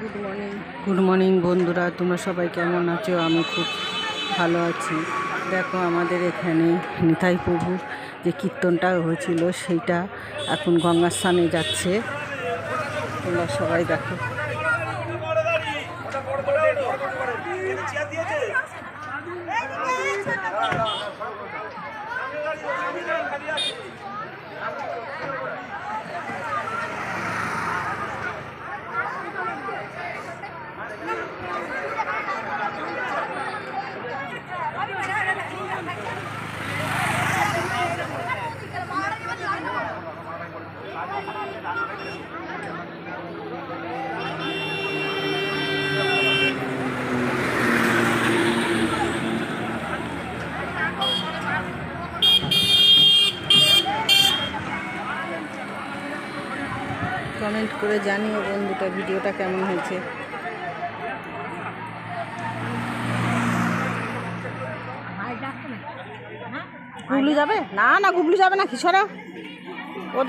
Good morning বন্ধুরা, তোমরা সবাই কেমন আছো? আমি খুব ভালো আছি। দেখো আমাদের এখানে নিতাই প্রভুর যে কীর্তনটা হয়েছিল সেইটা এখন গঙ্গার স্নানে যাচ্ছে। তোমরা সবাই দেখো। কমেন্ট করে জানিও বন্ধুটা ভিডিওটা কেমন হয়েছে। গুগলু যাবে না, না গুগলু যাবে না, কিশোরা